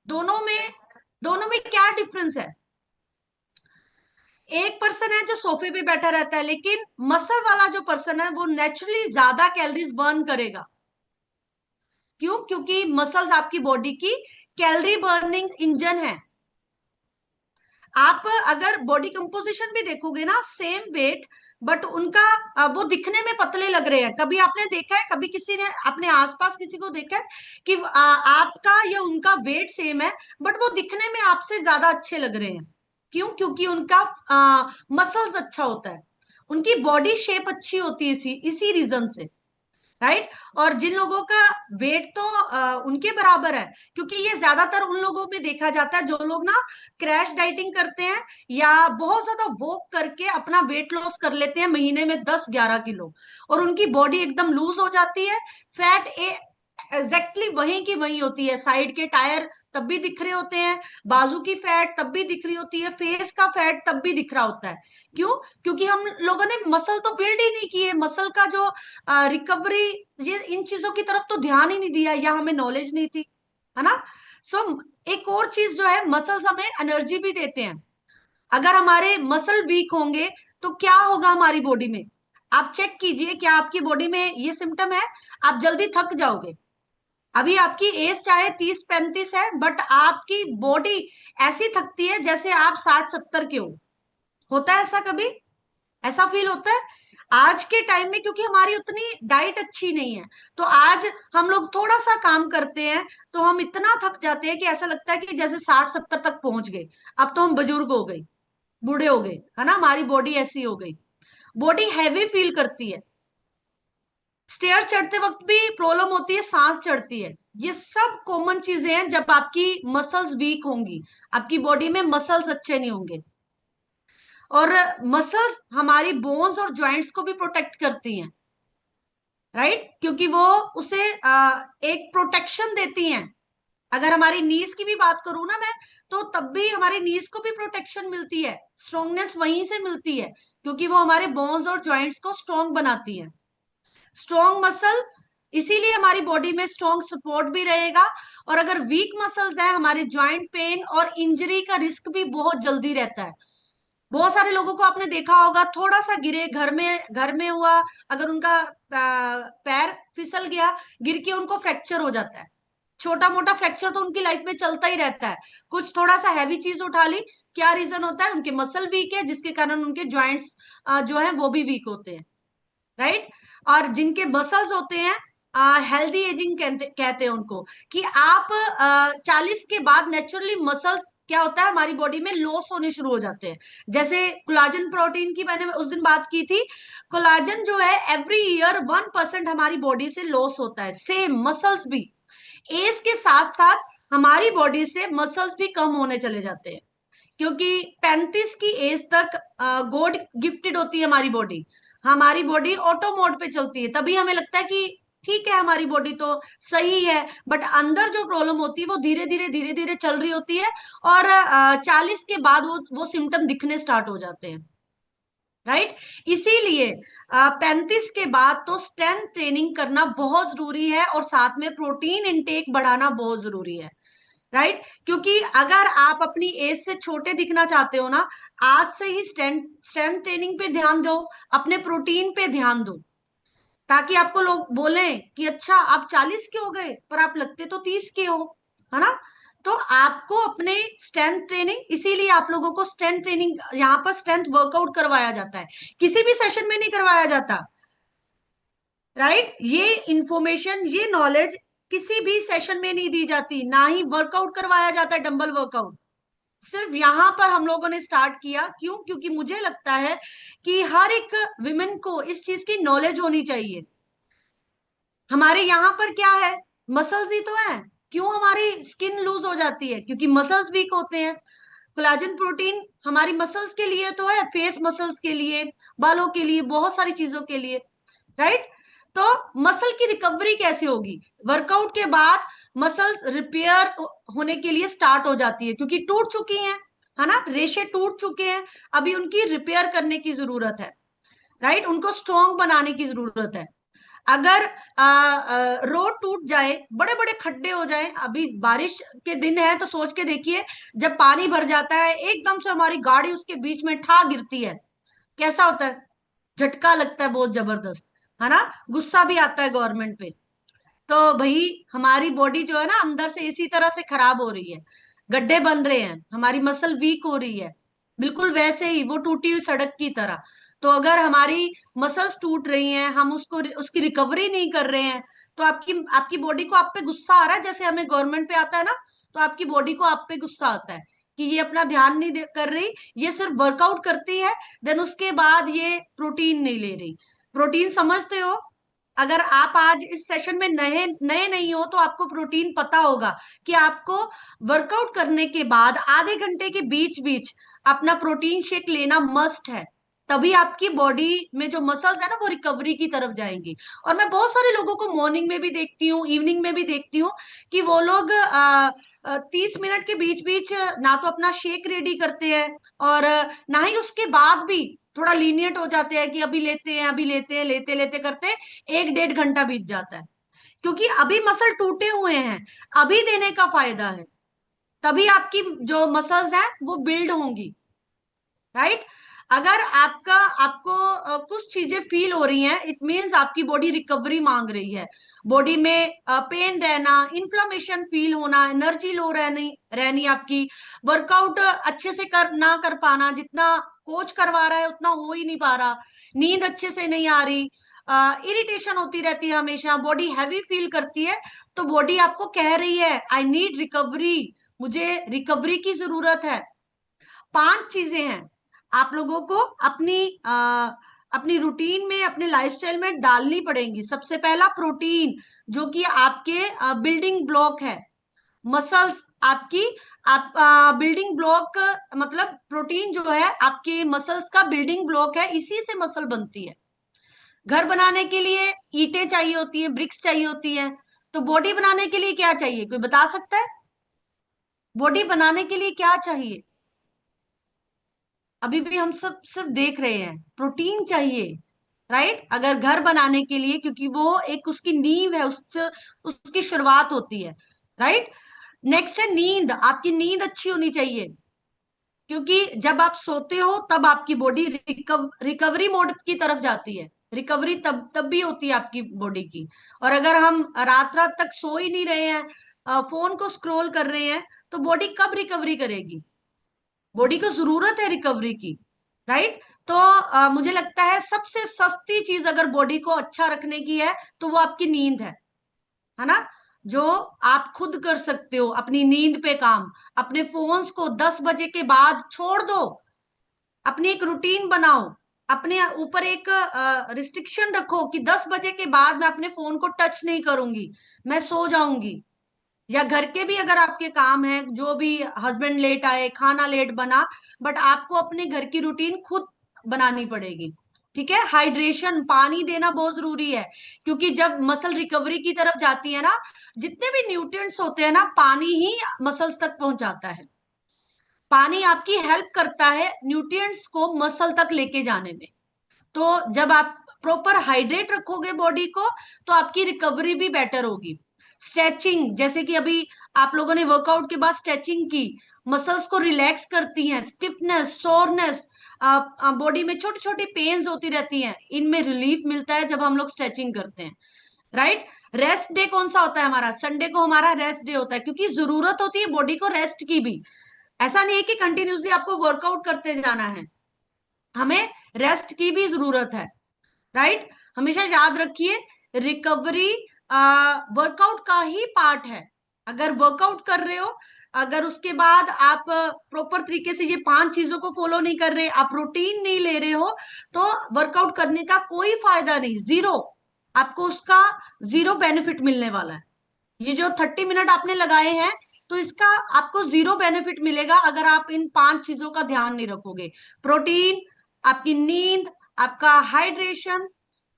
दोनों में दोनों में क्या डिफरेंस है? एक पर्सन है जो सोफे पे बैठा रहता है, लेकिन मसल वाला जो पर्सन है वो नेचुरली ज्यादा कैलोरीज बर्न करेगा। क्यों? क्योंकि मसल्स आपकी बॉडी की कैलोरी बर्निंग इंजन है। आप अगर बॉडी कंपोजिशन भी देखोगे ना, सेम वेट, बट उनका वो दिखने में पतले लग रहे हैं। कभी आपने देखा है, कभी किसी ने अपने आसपास किसी को देखा है कि आपका या उनका वेट सेम है, बट वो दिखने में आपसे ज्यादा अच्छे लग रहे हैं? क्यों? क्योंकि उनका मसल्स अच्छा होता है, उनकी बॉडी शेप अच्छी होती है, इसी इसी रीजन से। राइट। और जिन लोगों का वेट तो उनके बराबर है, क्योंकि ये ज्यादातर उन लोगों में देखा जाता है जो लोग ना क्रैश डाइटिंग करते हैं या बहुत ज्यादा वॉक करके अपना वेट लॉस कर लेते हैं महीने में 10-11 किलो, और उनकी बॉडी एकदम लूज हो जाती है। फैट एग्जैक्टली वहीं की वहीं होती है, साइड के टायर तब भी दिख रहे होते हैं, बाजू की फैट तब भी दिख रही होती है, फेस का फैट तब भी दिख रहा होता है। क्यों? क्योंकि हम लोगों ने मसल तो बिल्ड ही नहीं की है, मसल का जो रिकवरी, ये इन चीजों की तरफ तो ध्यान ही नहीं दिया, या हमें नॉलेज नहीं थी, है ना? सो एक और चीज जो है, मसल्स हमें एनर्जी भी देते हैं। अगर हमारे मसल वीक होंगे तो क्या होगा हमारी बॉडी में? आप चेक कीजिए, क्या आपकी बॉडी में ये सिम्टम है? आप जल्दी थक जाओगे। अभी आपकी एज चाहे 30-35 है, बट आपकी बॉडी ऐसी थकती है जैसे आप 60-70 के हो। होता है ऐसा कभी? ऐसा फील होता है? आज के टाइम में क्योंकि हमारी उतनी डाइट अच्छी नहीं है, तो आज हम लोग थोड़ा सा काम करते हैं तो हम इतना थक जाते हैं कि ऐसा लगता है कि जैसे 60-70 तक पहुंच गए। अब तो हम बुजुर्ग हो गए, बूढ़े हो गए, है ना? हमारी बॉडी ऐसी हो गई, बॉडी हैवी फील करती है, स्टेयर्स चढ़ते वक्त भी प्रॉब्लम होती है, सांस चढ़ती है। ये सब कॉमन चीजें हैं जब आपकी मसल्स वीक होंगी, आपकी बॉडी में मसल्स अच्छे नहीं होंगे। और मसल्स हमारी बोन्स और जॉइंट्स को भी प्रोटेक्ट करती हैं। राइट, क्योंकि वो उसे एक प्रोटेक्शन देती हैं। अगर हमारी नीज की भी बात करूं ना मैं, तो तब भी हमारी नीज को भी प्रोटेक्शन मिलती है, स्ट्रोंगनेस वहीं से मिलती है, क्योंकि वो हमारे बोन्स और जॉइंट्स को स्ट्रोंग बनाती है। स्ट्रॉन्ग मसल, इसीलिए हमारी बॉडी में स्ट्रॉन्ग सपोर्ट भी रहेगा। और अगर वीक मसल्स है, हमारे जॉइंट पेन और इंजरी का रिस्क भी बहुत जल्दी रहता है। बहुत सारे लोगों को आपने देखा होगा, थोड़ा सा गिरे, घर में हुआ, अगर उनका पैर फिसल गया, गिर के उनको फ्रैक्चर हो जाता है। छोटा मोटा फ्रैक्चर तो उनकी लाइफ में चलता ही रहता है। कुछ थोड़ा सा हैवी चीज उठा ली, क्या रीजन होता है? उनके मसल वीक है, जिसके कारण उनके जॉइंट्स जो है वो भी वीक होते हैं। राइट। और जिनके मसल्स होते हैं, हेल्दी एजिंग कहते हैं उनको, कि आप 40 के बाद नेचुरली मसल्स क्या होता है, हमारी बॉडी में लॉस होने शुरू हो जाते हैं। जैसे कोलाजन प्रोटीन की मैंने उस दिन बात की थी। कोलाजन जो है एवरी ईयर 1% हमारी बॉडी से लॉस होता है, सेम मसल्स भी। एज के साथ साथ हमारी बॉडी से मसल्स भी कम होने चले जाते हैं, क्योंकि 35 की एज तक गॉड गिफ्टेड होती है हमारी बॉडी। हमारी बॉडी ऑटो मोड पे चलती है, तभी हमें लगता है कि ठीक है हमारी बॉडी तो सही है, बट अंदर जो प्रॉब्लम होती है वो धीरे धीरे चल रही होती है। और 40 के बाद वो सिम्टम दिखने स्टार्ट हो जाते हैं। राइट। इसीलिए 35 के बाद तो स्ट्रेंथ ट्रेनिंग करना बहुत जरूरी है, और साथ में प्रोटीन इंटेक बढ़ाना बहुत जरूरी है। राइट। क्योंकि अगर आप अपनी एज से छोटे दिखना चाहते हो ना, आज से ही स्ट्रेंथ स्ट्रेंथ ट्रेनिंग पे ध्यान दो, अपने प्रोटीन पे ध्यान दो, ताकि आपको लोग बोलें कि अच्छा आप 40 के हो गए पर आप लगते तो 30 के हो, है ना? तो आपको अपने स्ट्रेंथ ट्रेनिंग, इसीलिए आप लोगों को स्ट्रेंथ ट्रेनिंग यहाँ पर स्ट्रेंथ वर्कआउट करवाया जाता है, किसी भी सेशन में नहीं करवाया जाता। राइट। ये इंफॉर्मेशन, ये नॉलेज किसी भी सेशन में नहीं दी जाती, ना ही वर्कआउट करवाया जाता है, डंबल वर्कआउट। सिर्फ यहाँ पर हम लोगों ने स्टार्ट किया। क्यों? क्योंकि मुझे लगता है कि हर एक विमेन को इस चीज की नॉलेज होनी चाहिए। हमारे यहाँ पर क्या है, मसल्स ही तो है। क्यों हमारी स्किन लूज हो जाती है? क्योंकि मसल्स वीक होते हैं। कोलाजन प्रोटीन हमारी मसल्स के लिए तो है, फेस मसल्स के लिए, बालों के लिए, बहुत सारी चीजों के लिए। राइट। तो मसल की रिकवरी कैसे होगी? वर्कआउट के बाद मसल रिपेयर होने के लिए स्टार्ट हो जाती है, क्योंकि टूट चुकी हैं, है ना? रेशे टूट चुके हैं, अभी उनकी रिपेयर करने की जरूरत है। राइट, उनको स्ट्रॉन्ग बनाने की जरूरत है। अगर रोड टूट जाए, बड़े बड़े खड्डे हो जाए, अभी बारिश के दिन है तो सोच के देखिए, जब पानी भर जाता है एकदम से हमारी गाड़ी उसके बीच में ठा गिरती है, कैसा होता है? झटका लगता है बहुत जबरदस्त, है ना? गुस्सा भी आता है गवर्नमेंट पे। तो भाई हमारी बॉडी जो है ना अंदर से इसी तरह से खराब हो रही है, गड्ढे बन रहे हैं, हमारी मसल वीक हो रही है, बिल्कुल वैसे ही वो टूटी हुई सड़क की तरह। तो अगर हमारी मसल्स टूट रही हैं, हम उसको उसकी रिकवरी नहीं कर रहे हैं, तो आपकी आपकी बॉडी को आप पे गुस्सा आ रहा है, जैसे हमें गवर्नमेंट पे आता है ना, तो आपकी बॉडी को आप पे गुस्सा आता है कि ये अपना ध्यान नहीं कर रही, ये सिर्फ वर्कआउट करती है, देन उसके बाद ये प्रोटीन नहीं ले रही। प्रोटीन समझते हो? अगर आप आज इस सेशन में नए नए नहीं हो तो आपको प्रोटीन पता होगा कि आपको वर्कआउट करने के बाद आधे घंटे के बीच बीच अपना प्रोटीन शेक लेना मस्ट है। तभी आपकी बॉडी में जो मसल्स है ना वो रिकवरी की तरफ जाएंगी। और मैं बहुत सारे लोगों को मॉर्निंग में भी देखती हूँ, इवनिंग में भी देखती हूँ कि वो लोग 30 मिनट के बीच बीच ना तो अपना शेक रेडी करते हैं, और ना ही उसके बाद भी थोड़ा लीनियट हो जाते हैं कि अभी लेते हैं, अभी लेते हैं, लेते लेते करते 1 डेढ़ घंटा बीत जाता है। क्योंकि अभी मसल टूटे हुए हैं, अभी देने का फायदा है, तभी आपकी जो मसल्स हैं वो बिल्ड होंगी, राइट? अगर आपका आपको कुछ चीजें फील हो रही हैं, इट मीन्स आपकी बॉडी रिकवरी मांग रही है। बॉडी में पेन रहना, इन्फ्लामेशन फील होना, एनर्जी लो रहनी रहनी आपकी, वर्कआउट अच्छे से ना कर पाना, जितना कोच करवा रहा है उतना हो ही नहीं पा रहा, नींद अच्छे से नहीं आ रही, इरिटेशन होती रहती है हमेशा, बॉडी हैवी फील करती है, तो बॉडी आपको कह रही है आई नीड रिकवरी, मुझे रिकवरी की जरूरत है। 5 चीजें हैं आप लोगों को अपनी रूटीन में, अपने लाइफस्टाइल में डालनी पड़ेंगी। सबसे पहला प्रोटीन, जो कि आपके बिल्डिंग ब्लॉक है। मसल्स आपकी आप बिल्डिंग ब्लॉक, मतलब प्रोटीन जो है आपके मसल्स का बिल्डिंग ब्लॉक है, इसी से मसल बनती है। घर बनाने के लिए ईंटें चाहिए होती है, ब्रिक्स चाहिए होती है, तो बॉडी बनाने के लिए क्या चाहिए, कोई बता सकता है? बॉडी बनाने के लिए क्या चाहिए? अभी भी हम सब सिर्फ देख रहे हैं, प्रोटीन चाहिए, राइट? अगर घर बनाने के लिए, क्योंकि वो एक उसकी नींव है, उससे उसकी शुरुआत होती है, राइट? नेक्स्ट है नींद, आपकी नींद अच्छी होनी चाहिए, क्योंकि जब आप सोते हो तब आपकी बॉडी रिकवरी मोड की तरफ जाती है। रिकवरी तब तब भी होती है आपकी बॉडी की। और अगर हम रात रात तक सो ही नहीं रहे हैं, फोन को स्क्रॉल कर रहे हैं, तो बॉडी कब रिकवरी करेगी? बॉडी को जरूरत है रिकवरी की, राइट? तो मुझे लगता है सबसे सस्ती चीज अगर बॉडी को अच्छा रखने की है तो वो आपकी नींद है ना? जो आप खुद कर सकते हो अपनी नींद पे काम। अपने फोन्स को 10 बजे के बाद छोड़ दो, अपनी एक रूटीन बनाओ, अपने ऊपर एक रिस्ट्रिक्शन रखो कि 10 बजे के बाद मैं अपने फोन को टच नहीं करूंगी, मैं सो जाऊंगी। या घर के भी अगर आपके काम है, जो भी, हस्बैंड लेट आए, खाना लेट बना, बट आपको अपने घर की रूटीन खुद बनानी पड़ेगी। ठीक है? हाइड्रेशन, पानी देना बहुत जरूरी है, क्योंकि जब मसल रिकवरी की तरफ जाती है ना, जितने भी न्यूट्रिएंट्स होते हैं ना, पानी ही मसल्स तक पहुंचाता है। पानी आपकी हेल्प करता है न्यूट्रिएंट्स को मसल तक लेके जाने में। तो जब आप प्रॉपर हाइड्रेट रखोगे बॉडी को, तो आपकी रिकवरी भी बेटर होगी। स्ट्रेचिंग, जैसे कि अभी आप लोगों ने वर्कआउट के बाद स्ट्रेचिंग की, मसल्स को रिलैक्स करती हैं, स्टिफनेस, सोरनेस, बॉडी में छोटी छोटी पेन्स होती रहती हैं, इनमें रिलीफ मिलता है जब हम लोग स्ट्रेचिंग करते हैं, राइट? रेस्ट डे कौन सा होता है हमारा? संडे को हमारा रेस्ट डे होता है, क्योंकि जरूरत होती है बॉडी को रेस्ट की भी। ऐसा नहीं है कि कंटिन्यूसली आपको वर्कआउट करते जाना है, हमें रेस्ट की भी जरूरत है, राइट? हमेशा याद रखिए, रिकवरी वर्कआउट का ही पार्ट है। अगर वर्कआउट कर रहे हो, अगर उसके बाद आप प्रॉपर तरीके से ये 5 चीजों को फॉलो नहीं कर रहे, आप प्रोटीन नहीं ले रहे हो, तो वर्कआउट करने का कोई फायदा नहीं, जीरो। आपको उसका जीरो बेनिफिट मिलने वाला है। ये जो 30 मिनट आपने लगाए हैं, तो इसका आपको जीरो बेनिफिट मिलेगा अगर आप इन 5 चीजों का ध्यान नहीं रखोगे। प्रोटीन, आपकी नींद, आपका हाइड्रेशन,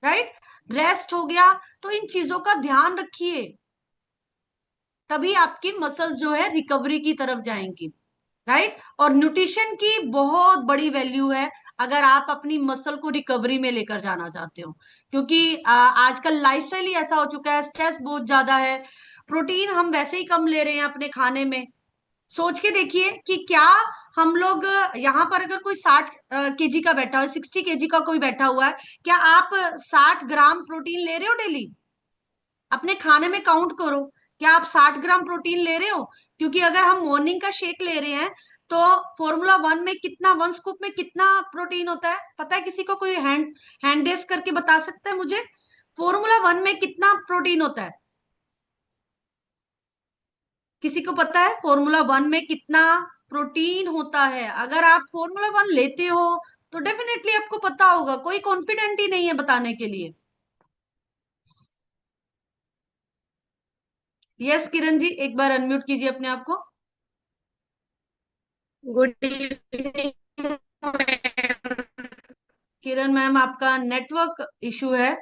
राइट, रेस्ट हो गया, तो इन चीजों का ध्यान रखिए, तभी आपकी मसल्स जो है रिकवरी की तरफ जाएंगी, राइट? और न्यूट्रिशन की बहुत बड़ी वैल्यू है अगर आप अपनी मसल को रिकवरी में लेकर जाना चाहते हो, क्योंकि आजकल लाइफस्टाइल ही ऐसा हो चुका है, स्ट्रेस बहुत ज्यादा है, प्रोटीन हम वैसे ही कम ले रहे हैं अपने खाने में। सोच के देखिए कि क्या हम लोग यहाँ पर अगर कोई 60 केजी का बैठा है, 60 केजी का कोई बैठा हुआ है, क्या आप 60 ग्राम प्रोटीन ले रहे हो डेली? अपने खाने में काउंट करो, क्या आप 60 ग्राम प्रोटीन ले रहे हो? क्योंकि अगर हम मॉर्निंग का शेक ले रहे हैं तो फॉर्मूला वन में कितना, वन स्कूप में कितना प्रोटीन होता है पता है किसी को? कोई हैंड रेस करके बता सकता है मुझे, फॉर्मूला वन में कितना प्रोटीन होता है? किसी को पता है फॉर्मूला वन में कितना प्रोटीन होता है? अगर आप फॉर्मूला वन लेते हो तो डेफिनेटली आपको पता होगा, कोई कॉन्फिडेंट ही नहीं है बताने के लिए। यस किरण जी, एक बार अनम्यूट कीजिए अपने आप को। Good evening ma'am. Kiran ma'am, आपका नेटवर्क इशू है।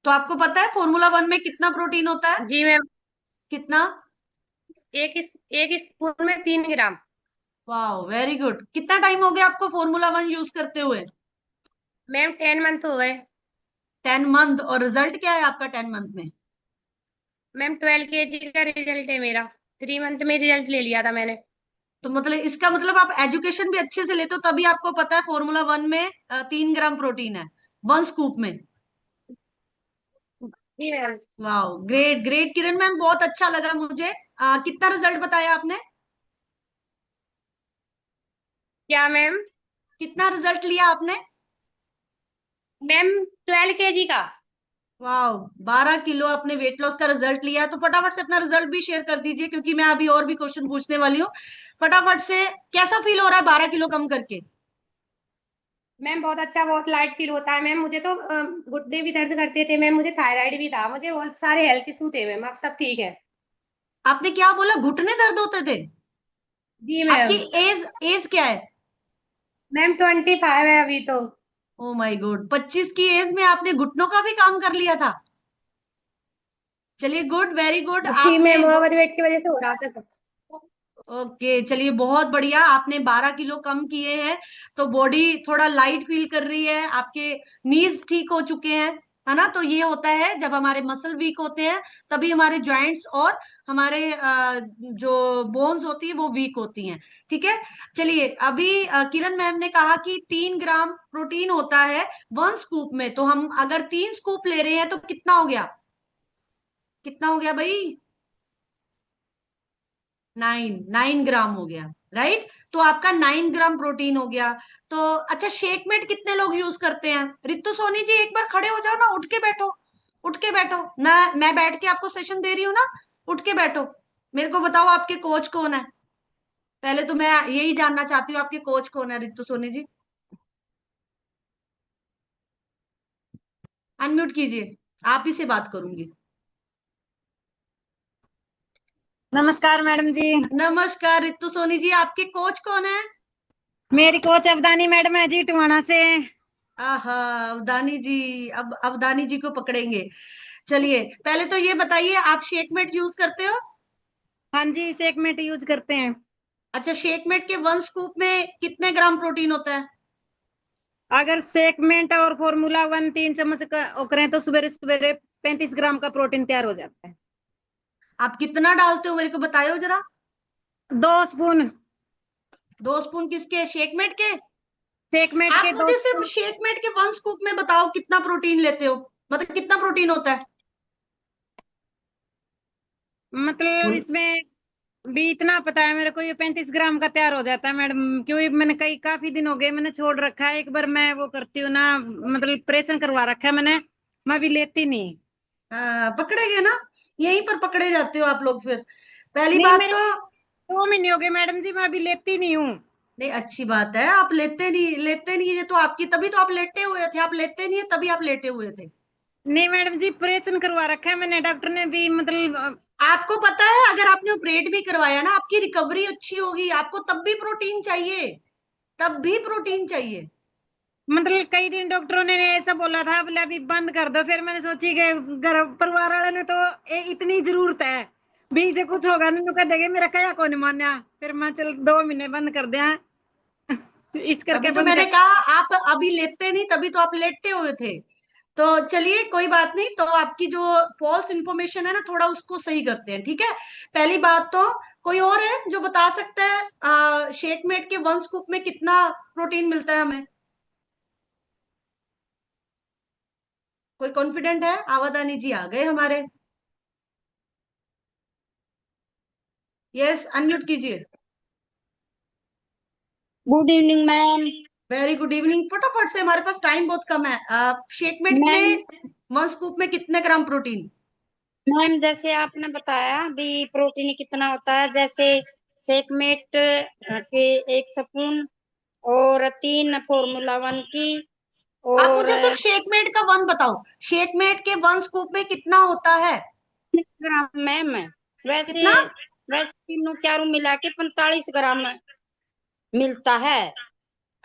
तो आपको पता है फॉर्मूला वन में कितना प्रोटीन होता है? जी मैम। कितना? एक स्पून में 3 ग्राम। वाह, वेरी गुड। कितना टाइम हो गया आपको फॉर्मूला वन यूज करते हुए? मैम 10 मंथ हो गए। 10 मंथ। और रिजल्ट क्या है आपका 10 मंथ में? मैम 12 kg का रिजल्ट है मेरा। 3 मंथ में रिजल्ट ले लिया था मैंने। तो मतलब इसका मतलब आप एजुकेशन भी अच्छे से लेते हो, तभी आपको पता है फॉर्मूला वन में 3 ग्राम प्रोटीन है वन स्कूप में। जी मैम। वाह, ग्रेट ग्रेट किरण मैम, बहुत अच्छा लगा मुझे। कितना रिजल्ट बताया आपने? क्या मैम? कितना रिजल्ट लिया आपने? मैम 12 kg का। वाह, 12 किलो आपने वेट लॉस का रिजल्ट लिया है। तो फटाफट से अपना रिजल्ट भी शेयर कर दीजिए, क्योंकि मैं अभी और भी क्वेश्चन पूछने वाली हूँ। फटाफट से, कैसा फील हो रहा है 12 किलो कम करके? मैम बहुत अच्छा, बहुत लाइट फील होता है मैम। मुझे तो घुटने भी दर्द करते थे मैम, मुझे थायराइड भी था, मुझे बहुत सारे हेल्थ इशू थे मैम, अब सब ठीक है। आपने क्या बोला, घुटने दर्द होते थे? जी आपकी मैम। एज एज क्या है? मैम 25 है अभी तो। ओ माय गॉड, 25 की एज में आपने घुटनों का भी काम कर लिया था। चलिए, गुड, वेरी गुड। जी आपने मैम, ओवरवेट की वजह से हो रहा था सब। ओके, चलिए, बहुत बढ़िया। आपने 12 किलो कम किए हैं, तो बॉडी थोड़ा लाइट फील कर रही है, आपके नीज ठीक हो चुके हैं, है ना? तो ये होता है जब हमारे मसल वीक होते हैं, तभी हमारे जॉइंट्स और हमारे जो बोन्स होती है वो वीक होती हैं। ठीक है। चलिए, अभी किरण मैम ने कहा कि 3 ग्राम प्रोटीन होता है वन स्कूप में, तो हम अगर 3 स्कूप ले रहे हैं तो कितना हो गया? कितना हो गया भाई? 9 9 ग्राम हो गया, राइट? तो आपका 9 ग्राम प्रोटीन हो गया। तो अच्छा, शेकमेट कितने लोग यूज करते हैं? रितु सोनी जी, एक बार खड़े हो जाओ ना, उठ के बैठो। उठ के बैठो ना, मैं बैठ के आपको सेशन दे रही हूँ ना। उठ के बैठो। मेरे को बताओ आपके कोच कौन है? पहले तो मैं यही जानना चाहती हूँ, आपके कोच कौन है रितु सोनी जी? अनम्यूट कीजिए, आप ही से बात करूंगी। नमस्कार मैडम जी। नमस्कार रितु सोनी जी, आपके कोच कौन है? मेरी कोच अवदानी मैडम है जी, टुहाना से। आहा, अवदानी जी। अब अवदानी जी को पकड़ेंगे। चलिए, पहले तो ये बताइए, आप शेकमेट यूज करते हो? हाँ जी, सेकमेट यूज करते हैं। अच्छा, शेकमेट के वन स्कूप में कितने ग्राम प्रोटीन होता है? अगर सेकमेंट और फॉर्मूला वन 3 चम्मच का वो करें तो सवेरे सवेरे 35 ग्राम का प्रोटीन तैयार हो जाता है। आप कितना डालते हो, मेरे को बताओ जरा। 2 स्पून। 2 स्पून किसके, शेकमेट के? सेकमेट आप के दो मुझे सिर्फ स्पून शेकमेट के वन स्कूप में बताओ कितना प्रोटीन लेते हो, मतलब कितना प्रोटीन होता है? मतलब इसमें भी इतना पता है मेरे को, ये 35 ग्राम का तैयार हो जाता है मैडम। क्योंकि मैंने काफी दिन हो गए मैंने छोड़ रखा है। एक बार मैं वो करती हूँ ना, मतलब ऑपरेशन करवा रखा है मैंने, मैं भी लेती नहीं। पकड़े गए ना, यहीं पर पकड़े जाते हो आप लोग फिर। पहली नहीं, बात मेरे तो, 2 महीने हो गए मैडम जी, मैं अभी लेती नहीं हूँ। नहीं, अच्छी बात है, आप लेते नहीं, लेते नहीं है तो आपकी, तभी तो आप लेटे हुए थे, आप लेते नहीं है तभी आप लेटे हुए थे। नहीं मैडम जी, ऑपरेशन करवा रखा है मैंने, डॉक्टर ने भी मतलब आपको पता है, अगर आपने ऑपरेट भी करवाया ना, आपकी रिकवरी अच्छी होगी, आपको तब भी प्रोटीन चाहिए, तब भी प्रोटीन चाहिए। मतलब कई दिन डॉक्टरों ने ऐसा बोला था, बोले अभी बंद कर दो। फिर मैंने सोची कि घर परिवार वाले ने तो इतनी जरूरत है, भी जे कुछ होगा नहीं तो कह देंगे मेरा क्या कौन मान्या। फिर मैं चल 2 महीने बंद कर दिया। इस करके अभी तो बंद मैंने कर। कहा आप अभी लेते नहीं, तभी तो आप लेटे हुए थे। तो चलिए कोई बात नहीं, तो आपकी जो फॉल्स इंफॉर्मेशन है ना, थोड़ा उसको सही करते हैं, ठीक है। पहली बात तो, कोई और है जो बता सकता है शेकमेट के 1 स्कूप में कितना प्रोटीन मिलता है हमें? कोई कॉन्फिडेंट है? आवादानी जी आ गए हमारे। यस, अनम्यूट कीजिए। Good evening ma'am. Very good evening. फटाफट से, हमारे पास टाइम बहुत कम है। शेकमेट मैम में 1 स्कूप में कितने ग्राम प्रोटीन? मैम जैसे आपने बताया भी प्रोटीन कितना होता है, जैसे सेकमेट के 1 स्पून और 3 फॉर्मूला 1 की आप और मुझे सिर्फ शेकमेट का 1 बताओ, शेकमेट के 1 स्कूप में कितना होता है? ग्राम मैम। वैसे कितना? वैसे तीनों चारों मिला के 45 ग्राम मिलता है,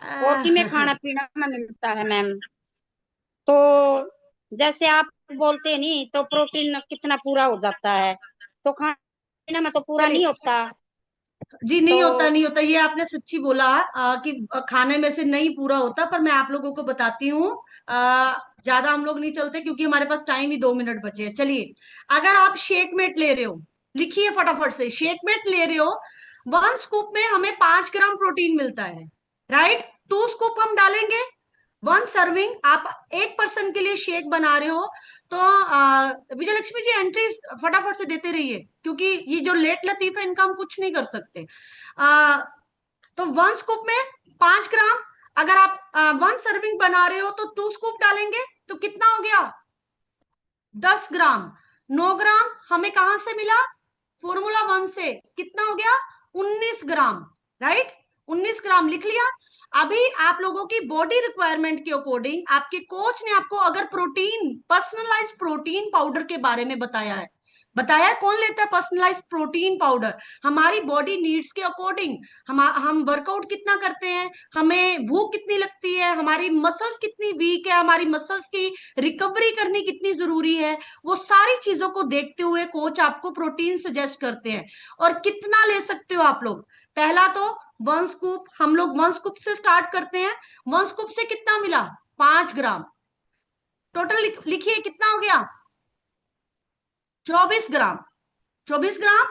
और कि में खाना पीना में मिलता है मैम। तो जैसे आप बोलते नहीं तो प्रोटीन कितना पूरा हो जाता है, तो खाना में तो पूरा नहीं चलिए होता। जी, तो नहीं होता, नहीं होता, ये आपने सच्ची बोला कि खाने में से नहीं पूरा होता, पर मैं आप लोगों को बताती हूँ। ज्यादा हम लोग नहीं चलते क्योंकि हमारे पास टाइम ही 2 मिनट बचे हैं। चलिए, अगर आप शेकमेट ले रहे हो, लिखिए फटाफट से, शेकमेट ले रहे हो, 1 स्कूप में हमें 5 ग्राम प्रोटीन मिलता है, राइट। 2 स्कूप हम डालेंगे, 1 सर्विंग। आप 1 पर्सन के लिए शेक बना रहे हो, तो विजय लक्ष्मी जी एंट्री फटाफट से देते रहिए, क्योंकि ये जो लेट लतीफ है इनका हम कुछ नहीं कर सकते। तो 1 स्कूप में 5 ग्राम, अगर आप 1 सर्विंग बना रहे हो तो 2 स्कूप डालेंगे, तो कितना हो गया? 10 ग्राम। 9 ग्राम हमें कहां से मिला? फॉर्मूला 1 से। कितना हो गया? 19 ग्राम, राइट। 19 ग्राम लिख लिया। अभी आप लोगों की बॉडी रिक्वायरमेंट के अकॉर्डिंग आपके कोच ने आपको अगर प्रोटीन, पर्सनलाइज प्रोटीन पाउडर के बारे में बताया है, बताया है, कौन लेता है पर्सनलाइज प्रोटीन पाउडर? हमारी बॉडी नीड्स के अकॉर्डिंग। हम वर्कआउट कितना करते हैं, हमें भूख कितनी लगती है, हमारी मसल्स कितनी वीक है, हमारी मसल्स की रिकवरी करनी कितनी जरूरी है, वो सारी चीजों को देखते हुए कोच आपको प्रोटीन सजेस्ट करते हैं। और कितना ले सकते हो आप लोग? पहला तो 1 स्कूप, हम लोग 1 स्कूप से स्टार्ट करते हैं। 1 स्कूप से कितना मिला? 5 ग्राम। टोटल लिखिए कितना हो गया? 24 ग्राम। 24 ग्राम,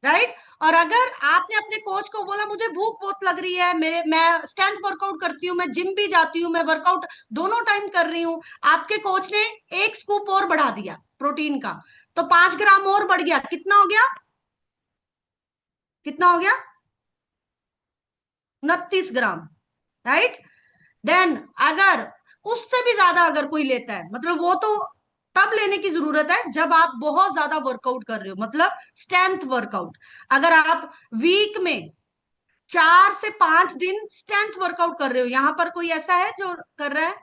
राइट। और अगर आपने अपने कोच को बोला मुझे भूख बहुत लग रही है, मैं स्ट्रेंथ वर्कआउट करती हूँ, मैं जिम भी जाती हूँ, मैं वर्कआउट दोनों टाइम कर रही हूँ, आपके कोच ने 1 स्कूप और बढ़ा दिया प्रोटीन का, तो 5 ग्राम और बढ़ गया। कितना हो गया? कितना हो गया? 29 ग्राम, राइट। देन अगर उससे भी ज्यादा अगर कोई लेता है, मतलब वो तो तब लेने की जरूरत है जब आप बहुत ज्यादा वर्कआउट कर रहे हो, मतलब स्ट्रेंथ वर्कआउट। अगर आप वीक में 4 से 5 दिन स्ट्रेंथ वर्कआउट कर रहे हो, यहां पर कोई ऐसा है जो कर रहा है?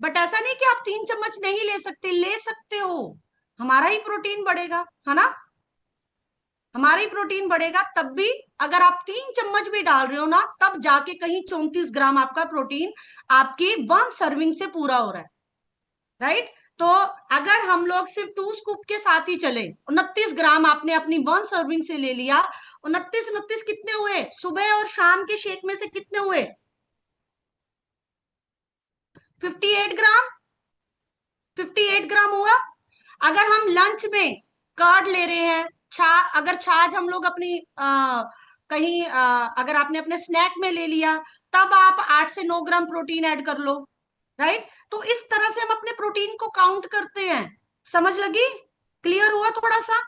बट ऐसा नहीं कि आप 3 चम्मच नहीं ले सकते, ले सकते हो। हमारा ही प्रोटीन बढ़ेगा, है ना, हमारा ही प्रोटीन बढ़ेगा तब भी। अगर आप 3 चम्मच भी डाल रहे हो ना, तब जाके कहीं 34 ग्राम आपका प्रोटीन आपकी 1 सर्विंग से पूरा हो रहा है, राइट। तो अगर हम लोग सिर्फ 2 स्कूप के साथ ही चले, 29 ग्राम आपने अपनी 1 सर्विंग से ले लिया, 29 कितने हुए? सुबह और शाम के शेक में से कितने हुए? 58 ग्राम। 58 ग्राम हुआ। अगर हम लंच में कर्ड ले रहे हैं, अगर छाछ हम लोग अपनी कहीं अगर आपने अपने स्नैक में ले लिया, तब आप 8 से 9 ग्राम प्रोटीन ऐड कर लो, राइट। तो इस तरह से हम अपने प्रोटीन को काउंट करते हैं। समझ लगी? क्लियर हुआ? थोड़ा सा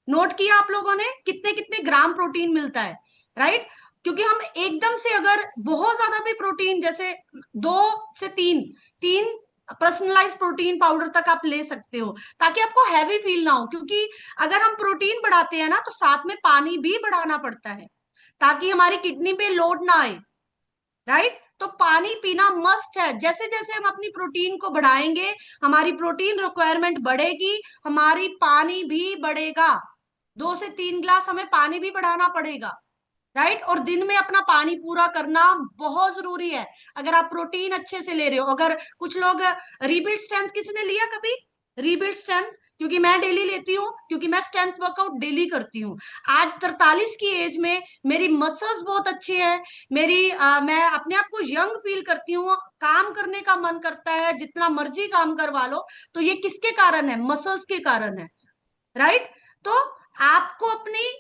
नोट किया आप लोगों ने कितने कितने ग्राम प्रोटीन मिलता है, राइट। क्योंकि हम एकदम से अगर बहुत ज्यादा भी प्रोटीन, जैसे 2 से 3, 3 पर्सनलाइज प्रोटीन पाउडर तक आप ले सकते हो, ताकि आपको हैवी फील ना हो। क्योंकि अगर हम प्रोटीन बढ़ाते हैं ना, तो साथ में पानी भी बढ़ाना पड़ता है, ताकि हमारी किडनी पे लोड ना आए, राइट। तो पानी पीना मस्ट है। जैसे जैसे हम अपनी प्रोटीन को बढ़ाएंगे, हमारी प्रोटीन रिक्वायरमेंट बढ़ेगी, हमारी पानी भी बढ़ेगा। 2 से 3 गिलास हमें पानी भी बढ़ाना पड़ेगा, राइट। और दिन में अपना पानी पूरा करना बहुत जरूरी है, अगर आप प्रोटीन अच्छे से ले रहे हो। अगर कुछ लोग, रीबिल्ड स्ट्रेंथ किसने लिया कभी? रीबिल्ड स्ट्रेंथ क्योंकि मैं डेली लेती हूँ, क्योंकि मैं स्ट्रेंथ वर्कआउट डेली करती हूँ। आज 43 की एज में मेरी मसल्स बहुत अच्छे हैं, मैं अपने आप को यंग फील करती हूँ, काम करने का मन करता है, जितना मर्जी काम करवा लो। तो ये किसके कारण है? मसल्स के कारण है, राइट? तो आपको अपनी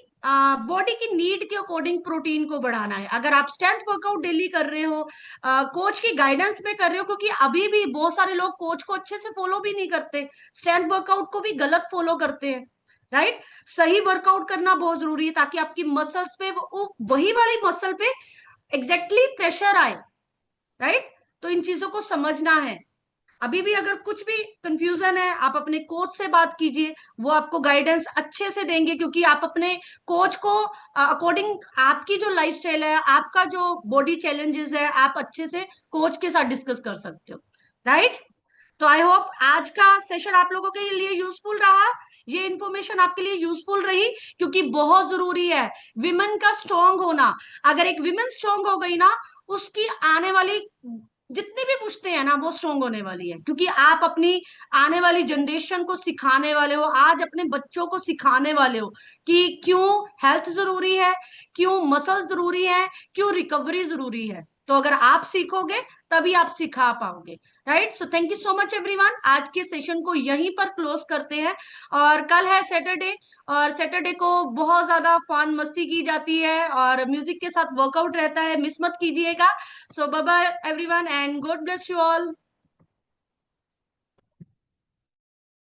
बॉडी की नीड के अकॉर्डिंग प्रोटीन को बढ़ाना है। अगर आप स्ट्रेंथ वर्कआउट डेली कर रहे हो, कोच की गाइडेंस में कर रहे हो, क्योंकि अभी भी बहुत सारे लोग कोच को अच्छे से फॉलो भी नहीं करते, स्ट्रेंथ वर्कआउट को भी गलत फॉलो करते हैं, राइट? सही वर्कआउट करना बहुत जरूरी है, ताकि आपकी मसल्स पे वही वाली मसल पे एग्जैक्टली प्रेशर आए, राइट? तो इन चीजों को समझना है। अभी भी अगर कुछ भी कंफ्यूजन है, आप अपने कोच से बात कीजिए, वो आपको गाइडेंस अच्छे से देंगे, क्योंकि आप अपने कोच को अकॉर्डिंग आपकी जो लाइफस्टाइल है, आपका जो बॉडी चैलेंजेस है, आप अच्छे से कोच के साथ डिस्कस कर सकते हो, राइट? तो आई होप आज का सेशन आप लोगों के लिए यूजफुल रहा, ये इन्फॉर्मेशन आपके लिए यूजफुल रही, क्योंकि बहुत जरूरी है विमेन का स्ट्रांग होना। अगर एक विमेन स्ट्रांग हो गई ना, उसकी आने वाली जितनी भी पूछते हैं ना, वो स्ट्रांग होने वाली है, क्योंकि आप अपनी आने वाली जनरेशन को सिखाने वाले हो, आज अपने बच्चों को सिखाने वाले हो कि क्यों हेल्थ जरूरी है, क्यों मसल जरूरी है, क्यों रिकवरी जरूरी है। तो अगर आप सीखोगे तभी आप सिखा पाओगे, right? So thank you so much everyone. आज के सेशन को यहीं पर क्लोज करते हैं, और कल है सैटरडे, और सैटरडे को बहुत ज्यादा फन मस्ती की जाती है, और म्यूजिक के साथ वर्कआउट रहता है, मिस मत कीजिएगा। So bye bye everyone and God bless you all.